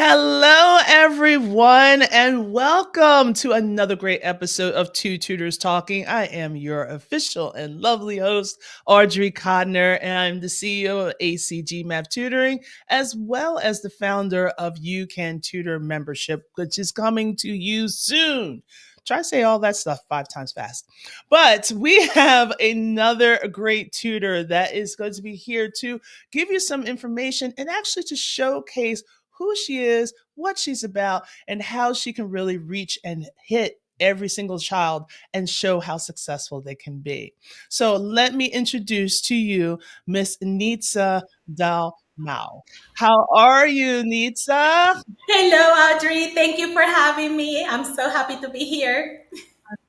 Hello, everyone, and welcome to another great episode of Two Tutors Talking. I am your official and lovely host, Audrey Codner, and I'm the CEO of ACG Math Tutoring, as well as the founder of You Can Tutor membership, which is coming to you soon. Try to say all that stuff 5 times fast. But we have another great tutor that is going to be here to give you some information and actually to showcase who she is, what she's about, and how she can really reach and hit every single child and show how successful they can be. So let me introduce to you Miss Nitza Dalmau. How are you, Nitza? Hello, Audrey. Thank you for having me. I'm so happy to be here.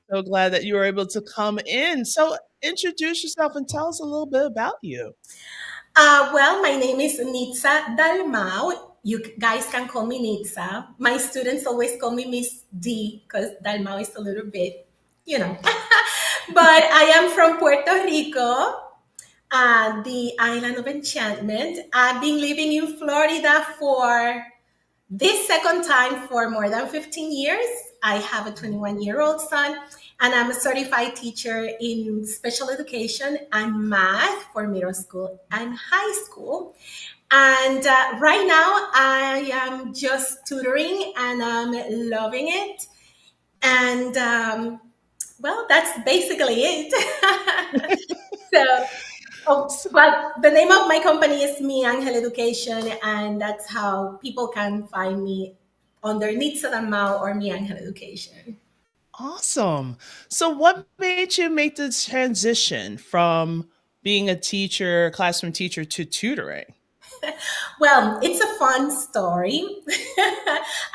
So glad that you were able to come in. So introduce yourself and tell us a little bit about you. My name is Nitza Dalmau. You guys can call me Nitza. My students always call me Miss D because Dalmau is a little bit, you know. But I am from Puerto Rico, the island of enchantment. I've been living in Florida for this second time for more than 15 years. I have a 21-year-old son, and I'm a certified teacher in special education and math for middle school and high school. And right now, I am just tutoring and I'm loving it. And that's basically it. So, well, the name of my company is Me Angel Education, and that's how people can find me under Nitza Dalmau or Me Angel Education. Awesome. So, what made you make the transition from being a teacher, classroom teacher, to tutoring? Well, it's a fun story.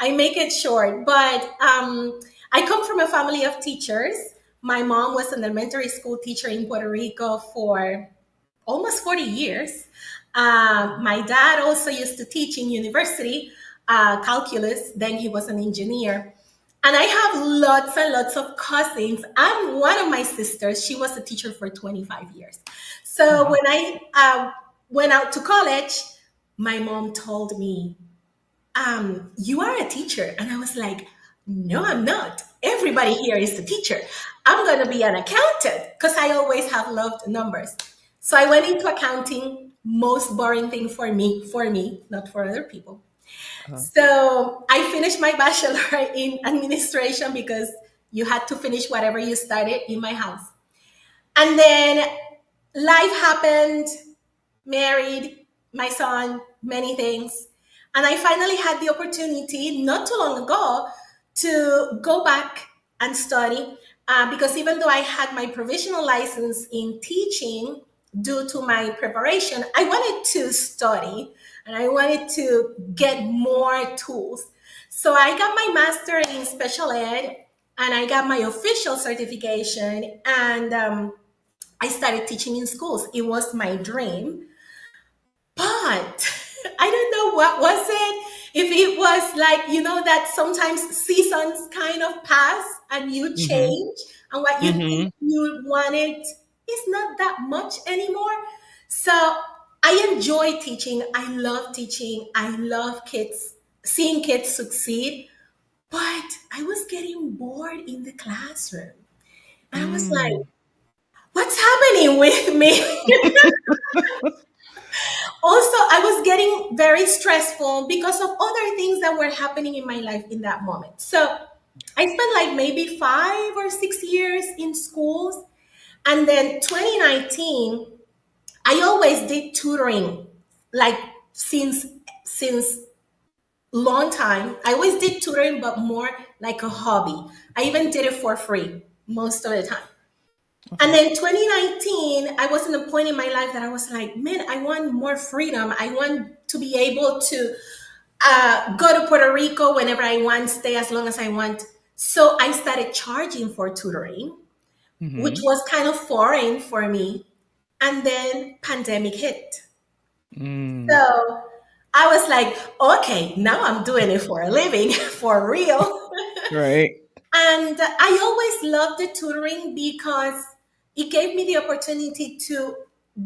I make it short, but I come from a family of teachers. My mom was an elementary school teacher in Puerto Rico for almost 40 years. My dad also used to teach in university calculus, then he was an engineer. And I have lots and lots of cousins. And one of my sisters, she was a teacher for 25 years. So Wow. when I went out to college, my mom told me, you are a teacher. And I was like, no, I'm not. Everybody here is a teacher. I'm going to be an accountant because I always have loved numbers. So I went into accounting, most boring thing for me, not for other people. Uh-huh. So I finished my bachelor in administration because you had to finish whatever you started in my house. And then life happened, married, my son, many things. And I finally had the opportunity not too long ago to go back and study because even though I had my provisional license in teaching due to my preparation, I wanted to study and I wanted to get more tools. So I got my master in special ed and I got my official certification and I started teaching in schools. It was my dream. But I don't know what was it. If it was like, that sometimes seasons kind of pass and you Mhm. change and what you think Mhm. you wanted is not that much anymore. So I enjoy teaching. I love teaching. I love kids, seeing kids succeed. But I was getting bored in the classroom. And I was like, Mm. what's happening with me? Also, I was getting very stressful because of other things that were happening in my life in that moment. So I spent like maybe 5 or 6 years in schools. And then 2019, I always did tutoring, like since long time. I always did tutoring, but more like a hobby. I even did it for free most of the time. And Okay. then 2019, I was in a point in my life that I was like, man, I want more freedom. I want to be able to go to Puerto Rico whenever I want, stay as long as I want. So I started charging for tutoring, which Mhm. was kind of foreign for me. And then pandemic hit. Mm. So I was like, okay, now I'm doing it for a living, for real. Right. And I always loved the tutoring because it gave me the opportunity to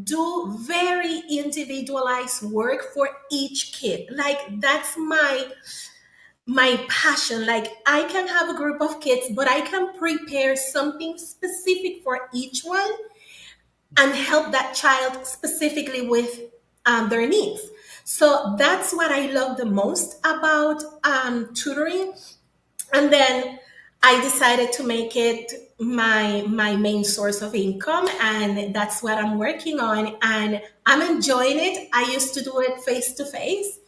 do very individualized work for each kid. Like that's my passion. Like I can have a group of kids, but I can prepare something specific for each one and help that child specifically with their needs. So that's what I love the most about tutoring. And then I decided to make it my main source of income, and that's what I'm working on. And I'm enjoying it. I used to do it face to face,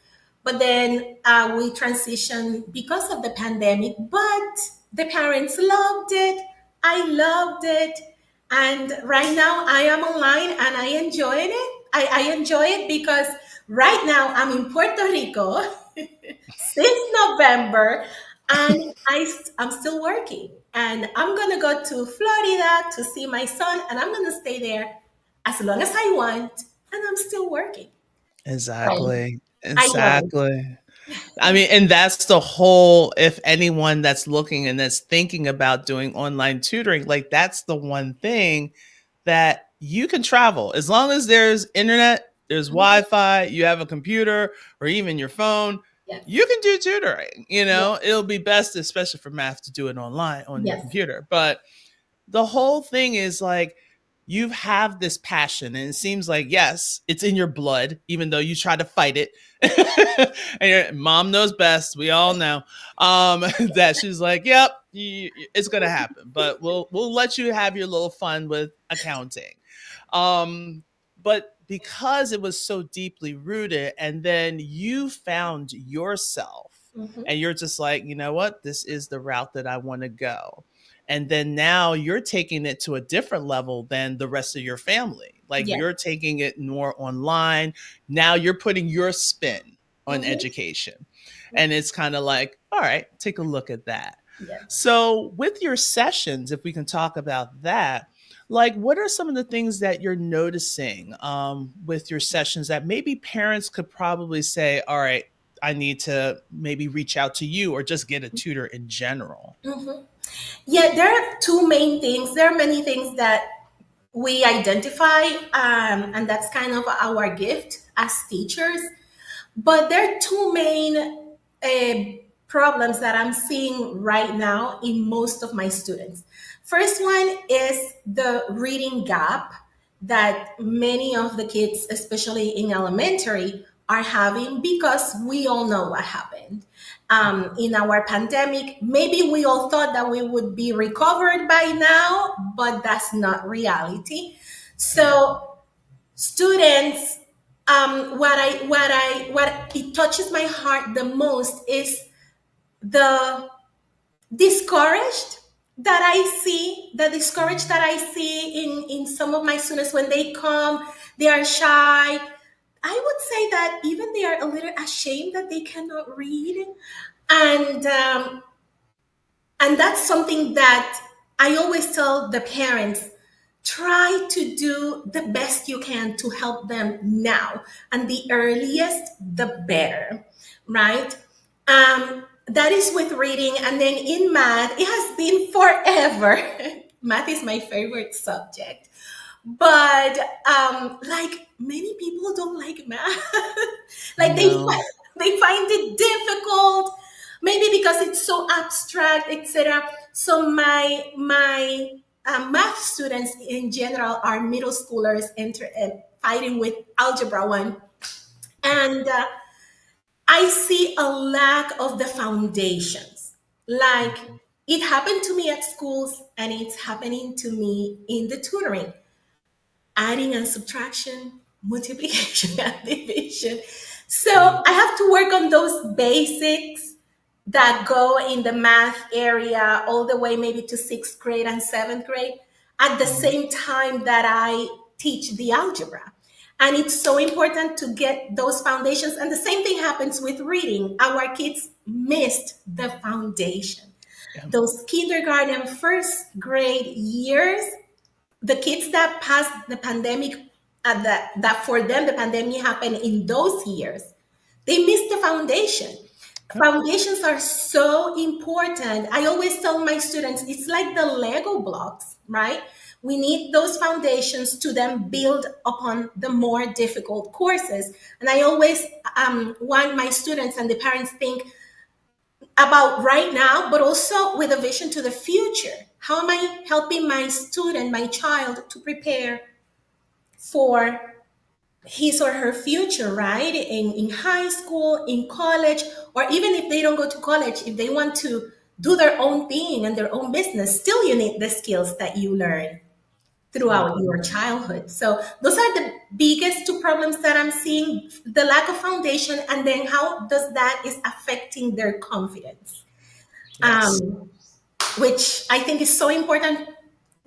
but then we transitioned because of the pandemic. But the parents loved it. I loved it. And right now I am online and I enjoy it. I enjoy it because right now I'm in Puerto Rico since November, and I'm still working. And I'm gonna go to Florida to see my son, and I'm gonna stay there as long as I want, and I'm still working. Right. Exactly. I love it. Exactly. I mean, and that's the whole, if anyone that's looking and that's thinking about doing online tutoring, like that's the one thing that you can travel as long as there's internet, there's Mhm. Wi-Fi, you have a computer or even your phone, Yes. you can do tutoring. Yes. It'll be best, especially for math, to do it online on your Yes. computer. But the whole thing is like you have this passion and it seems like yes it's in your blood even though you try to fight it and your mom knows best, we all know, that she's like yep it's gonna happen but we'll let you have your little fun with accounting. But because it was so deeply rooted and then you found yourself Mhm. and you're just like you know what, this is the route that I want to go, and then now you're taking it to a different level than the rest of your family. Like Yes. you're taking it more online. Now you're putting your spin on Mhm. education. And it's kind of like, all right, take a look at that. Yes. So, with your sessions, if we can talk about that, like what are some of the things that you're noticing with your sessions that maybe parents could probably say, all right, I need to maybe reach out to you or just get a tutor in general? Mhm. Yeah, there are two main things. There are many things that we identify, and that's kind of our gift as teachers. But there are two main problems that I'm seeing right now in most of my students. First one is the reading gap that many of the kids, especially in elementary, are having because we all know what happened in our pandemic. Maybe we all thought that we would be recovered by now, but that's not reality. Yeah. So students, what it touches my heart the most is the discouraged the discouraged that I see in some of my students when they come. They are shy. I would say that even they are a little ashamed that they cannot read, and that's something that I always tell the parents, try to do the best you can to help them now, and the earliest the better, right? That is with reading. And then in math, it has been forever. Math is my favorite subject, but like many people don't like math. Like No. they find it difficult, maybe because it's so abstract, etc. So my math students in general are middle schoolers fighting with algebra 1, and I see a lack of the foundations. Like it happened to me at schools, and it's happening to me in the tutoring, adding and subtraction, multiplication and division. So Yeah. I have to work on those basics that go in the math area all the way maybe to sixth grade and seventh grade at the Mhm. same time that I teach the algebra. And it's so important to get those foundations. And the same thing happens with reading. Our kids missed the foundation. Yeah. Those kindergarten, first grade years, the kids that passed the pandemic, that for them the pandemic happened in those years, they missed the foundation. Yep. Foundations are so important. I always tell my students it's like the Lego blocks, right? We need those foundations to then build upon the more difficult courses. And I always want my students and the parents think about right now, but also with a vision to the future. How am I helping my student, my child, to prepare for his or her future, right? In high school, in college, or even if they don't go to college, if they want to do their own thing and their own business, still you need the skills that you learn throughout Mhm. your childhood. So those are the biggest two problems that I'm seeing: the lack of foundation, and then how does that is affecting their confidence. Yes. Um, which I think is so important.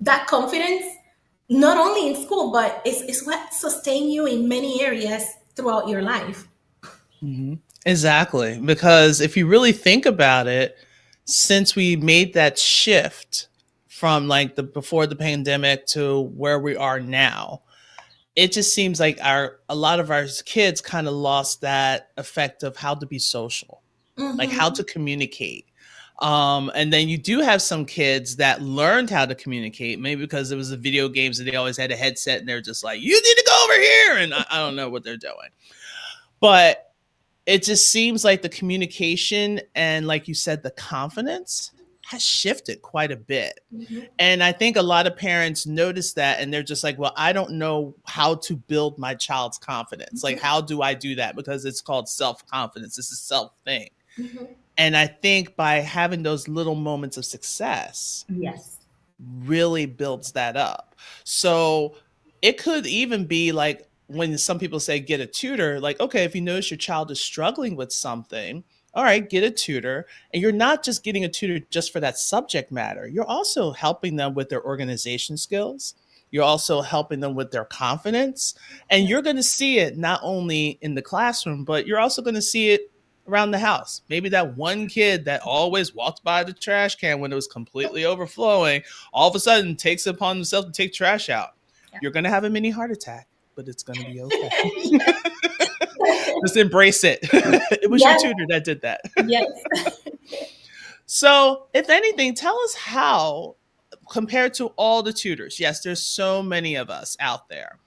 That confidence, not only in school, but it's what sustain you in many areas throughout your life. Mhm. Exactly. Because if you really think about it, since we made that shift from like the before the pandemic to where we are now, it just seems like our a lot of our kids kind of lost that effect of how to be social, like how Hmm. to communicate. And then you do have some kids that learned how to communicate, maybe because it was the video games and they always had a headset and they're just like, you need to go over here. And I don't know what they're doing. But it just seems like the communication and, like you said, the confidence has shifted quite a bit. And I think a lot of parents notice that and they're just like, well, I don't know how to build my child's confidence. Like, how do I do that? Because it's called self confidence, it's a self thing. Hmm. And I think by having those little moments of success, Yes. really builds that up. So it could even be like when some people say get a tutor, like, okay, if you notice your child is struggling with something, all right, get a tutor. And you're not just getting a tutor just for that subject matter, you're also helping them with their organization skills. You're also helping them with their confidence. And you're going to see it not only in the classroom, but you're also going to see it around the house. Maybe that one kid that always walked by the trash can when it was completely overflowing all of a sudden takes it upon himself to take trash out. Yeah. You're going to have a mini heart attack, but it's going to be okay. Yes. Just embrace it. It was your Yes. tutor that did that. Yes. So, if anything, tell us how, compared to all the tutors, yes, there's so many of us out there.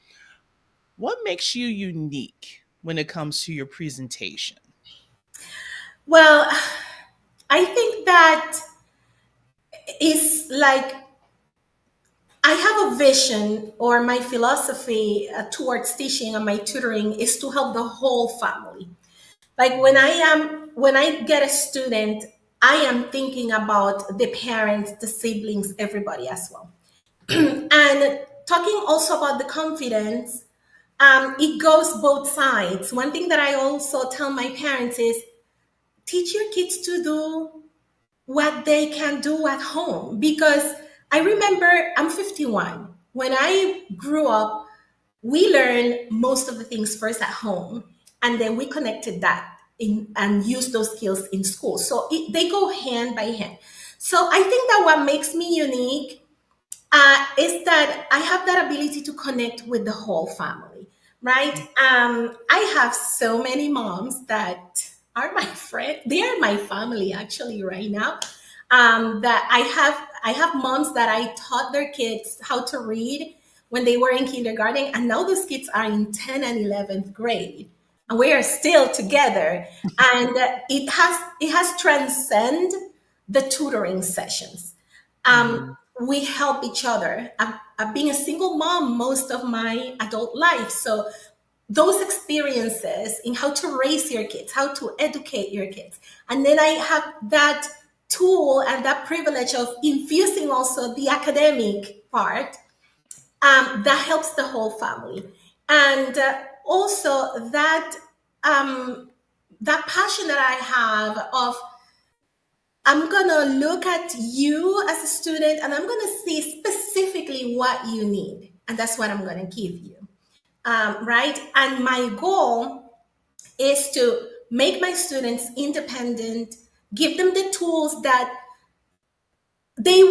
What makes you unique when it comes to your presentation? Well, I think that is like I have a vision, or my philosophy towards teaching and my tutoring is to help the whole family. Like when I get a student, I am thinking about the parents, the siblings, everybody as well. And talking also about the confidence, it goes both sides. One thing that I also tell my parents is teach your kids to do what they can do at home. Because I remember I'm 51. When I grew up, we learned most of the things first at home, and then we connected that in and used those skills in school. So they go hand by hand. So I think that what makes me unique is that I have that ability to connect with the whole family, right? I have so many moms that are my friend. They are my family actually right now. That I have moms that I taught their kids how to read when they were in kindergarten, and now those kids are in 10th and 11th grade, and we are still together. And it has transcended the tutoring sessions. um, Mhm. we help each other. I've been a single mom most of my adult life. So those experiences in how to raise your kids, how to educate your kids. And then I have that tool and that privilege of infusing also the academic part, that helps the whole family. And also um, that passion that I have of I'm gonna look at you as a student and I'm gonna see specifically what you need, and that's what I'm gonna give you. Right? And my goal is to make my students independent, give them the tools that they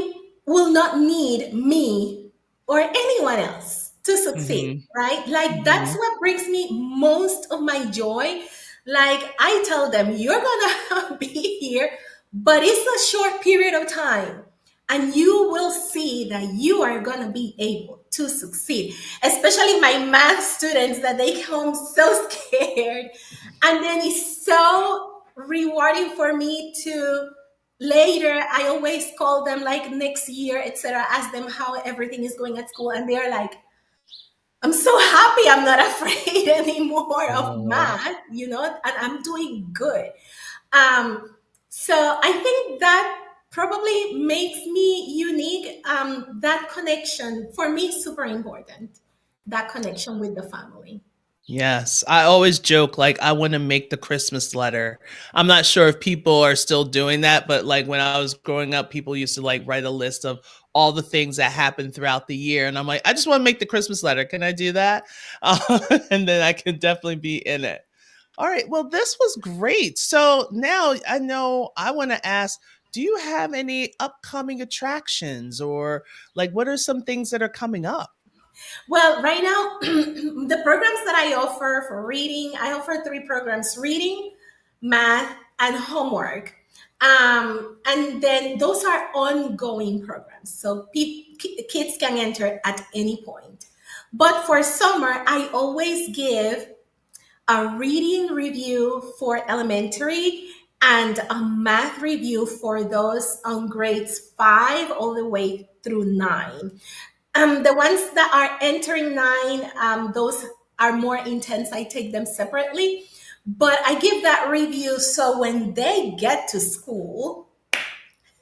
will not need me or anyone else to succeed, Mhm. right? Like that's Mhm. what brings me most of my joy. Like I tell them, you're gonna be here, but it's a short period of time. and you will see that you are going to be able to succeed. Especially my math students that they come so scared, and then it's so rewarding for me to later, I always call them like next year, etc., ask them how everything is going at school, and they're like, I'm so happy I'm not afraid anymore of Oh, math, and I'm doing good. um, so I think that probably makes me unique. That connection for me is super important. That connection with the family. yes. I always joke like I want to make the Christmas letter. I'm not sure if people are still doing that, but like when I was growing up, people used to like write a list of all the things that happened throughout the year. And I'm like, I just want to make the Christmas letter. Can I do that? And then I can definitely be in it. All right. Well, this was great. So now I know I want to ask, do you have any upcoming attractions or like what are some things that are coming up? Well, right now, the programs that I offer for reading, I offer three programs: reading, math, and homework. And then those are ongoing programs. So kids can enter at any point. But for summer, I always give a reading review for elementary and a math review for those on grades 5 all the way through 9. The ones that are entering 9, those are more intense. I take them separately, but I give that review so when they get to school,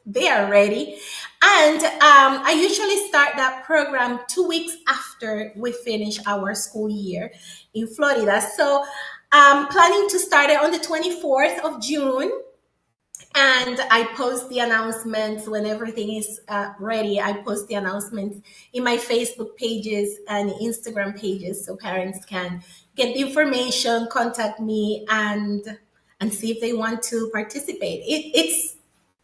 they are ready. And I usually start that program 2 weeks after we finish our school year in Florida. So I'm planning to start it on the 24th of June, and I post the announcements when everything is ready. I post the announcements in my Facebook pages and Instagram pages so parents can get the information, contact me, and see if they want to participate. It's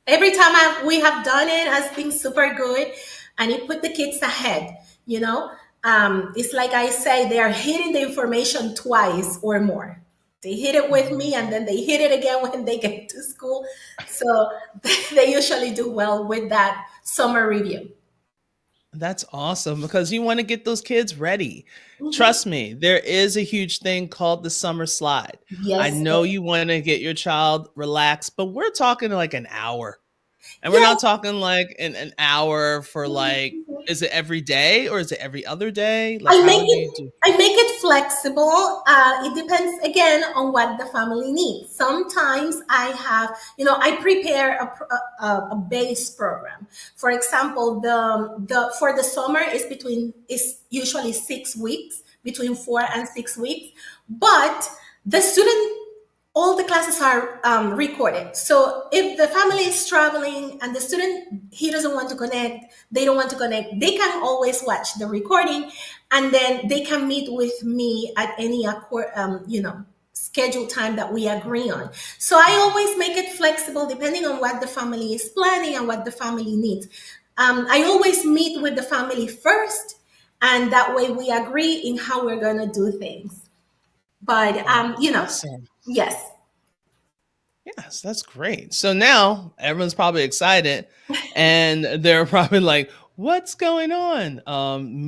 every time we have done it has been super good, and it put the kids ahead. It's like I say, they are hitting the information twice or more. They hit it with me, and then they hit it again when they get to school. So they usually do well with that summer review. That's awesome because you want to get those kids ready. Mhm. Trust me, there is a huge thing called the summer slide. I Yes. know you want to get your child relaxed, but we're talking like an hour. And we're Yes. not talking like an hour for like, is it every day or is it every other day? Like, I how make do you it do? I make it flexible. It depends again on what the family needs. Sometimes I prepare a base program. For example, the for the summer is usually 6 weeks, between 4 and 6 weeks. But the student all the classes are recorded. So if the family is traveling and the student he doesn't want to connect, they don't want to connect, they can always watch the recording, and then they can meet with me at any scheduled time that we agree on. So I always make it flexible depending on what the family is planning and what the family needs. I always meet with the family first, and that way we agree in how we're going to do things. But Oh, awesome. yes. Yes, that's great. So now everyone's probably excited and they're probably like, what's going on?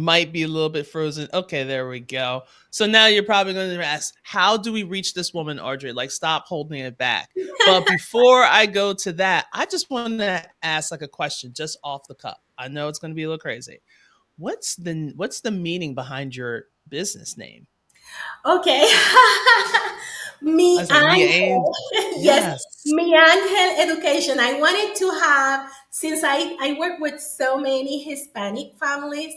Might be a little bit frozen. Okay, there we go. So now you're probably going to ask, how do we reach this woman, Audrey? Like, stop holding it back. But before I go to that, I just want to ask like a question just off the cuff. I know it's going to be a little crazy. What's the meaning behind your business name? Okay. I Mi was like, me and Angel. Yes, yes. Mi Angel Education. I wanted to have, since I work with so many Hispanic families,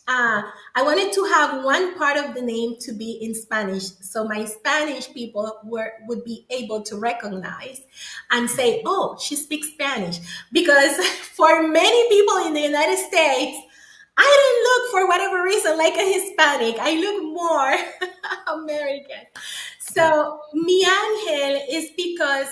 uh, I wanted to have one part of the name to be in Spanish, so my Spanish people would be able to recognize and say, "Oh, she speaks Spanish." Because for many people in the United States, I don't look for whatever reason like a Hispanic. I look more American. So Mi Angel is because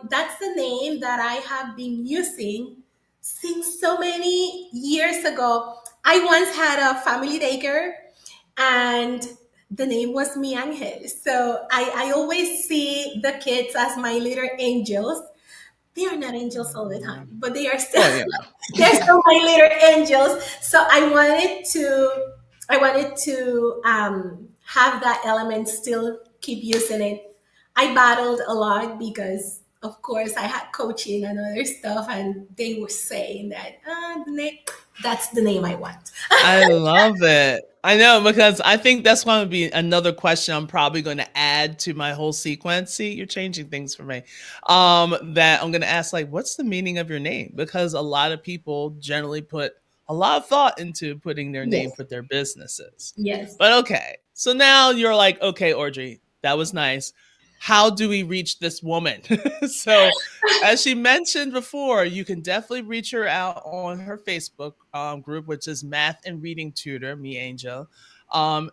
that's the name that I have been using since so many years ago. I once had a family daycare, and the name was Mi Angel. So I always see the kids as my little angels, They are not angels all the time, but they are still Well, yeah. they're still my little angels. So I wanted to have that element, still keep using it. I battled a lot because of course I had coaching and other stuff, and they were saying that that's the name I want. I love it. I know because I think that's going to be another question I'm probably going to add to my whole sequence. See, you're changing things for me. That I'm going to ask, like, what's the meaning of your name? Because a lot of people generally put a lot of thought into putting their name Yes, for their businesses. yes. But okay, so now you're like, okay, Audrey, that was nice. How do we reach this woman? So as she mentioned before, you can definitely reach her out on her Facebook group, which is Math and Reading Tutor, me Angel,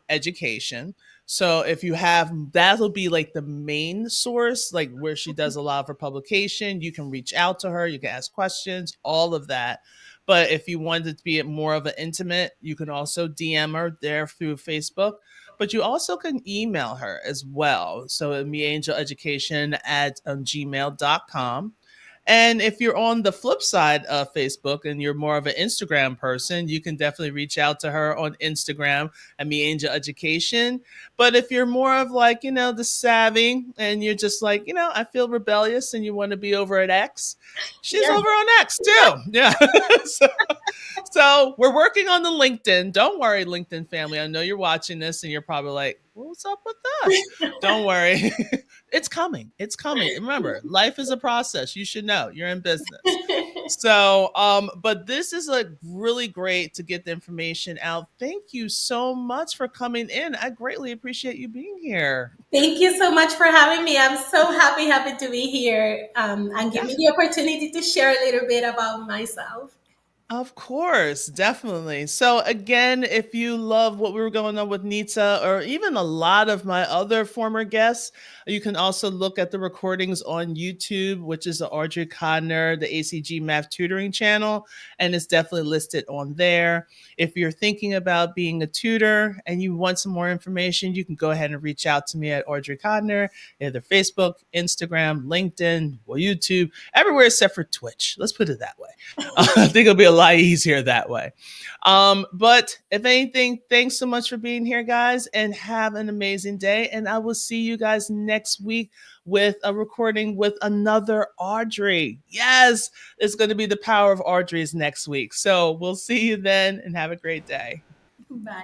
Education. So if you have, that'll be like the main source, like where she does a lot of her publication. You can reach out to her, you can ask questions, all of that. But if you wanted to be more of an intimate, you can also DM her there through Facebook. But you also can email her as well. So meangeleducation@gmail.com. And if you're on the flip side of Facebook and you're more of an Instagram person, you can definitely reach out to her on Instagram at Me Angel Education. But if you're more of like, the savvy and you're just like, I feel rebellious and you want to be over at X, she's Yes. over on X too. Yeah. so, so we're working on the LinkedIn. Don't worry, LinkedIn family. I know you're watching this and you're probably like, what's up with this? Don't worry. It's coming. It's coming. Remember, life is a process. You should know. You're in business. So, but this is like really great to get the information out. Thank you so much for coming in. I greatly appreciate you being here. Thank you so much for having me. I'm so happy to be here, and give Yeah. me the opportunity to share a little bit about myself. Of course, definitely. So again, if you love what we were going on with Nitza or even a lot of my other former guests, you can also look at the recordings on YouTube, which is the Audrey Codner, the ACG Math Tutoring channel, and it's definitely listed on there. If you're thinking about being a tutor and you want some more information, you can go ahead and reach out to me at Audrey Codner, either Facebook, Instagram, LinkedIn, or YouTube, everywhere except for Twitch. Let's put it that way. I think it'll be a lot easier that way. But if anything, thanks so much for being here, guys, and have an amazing day. And I will see you guys next week with a recording with another Audrey. Yes, it's going to be the power of Audrey's next week. So we'll see you then and have a great day. Bye.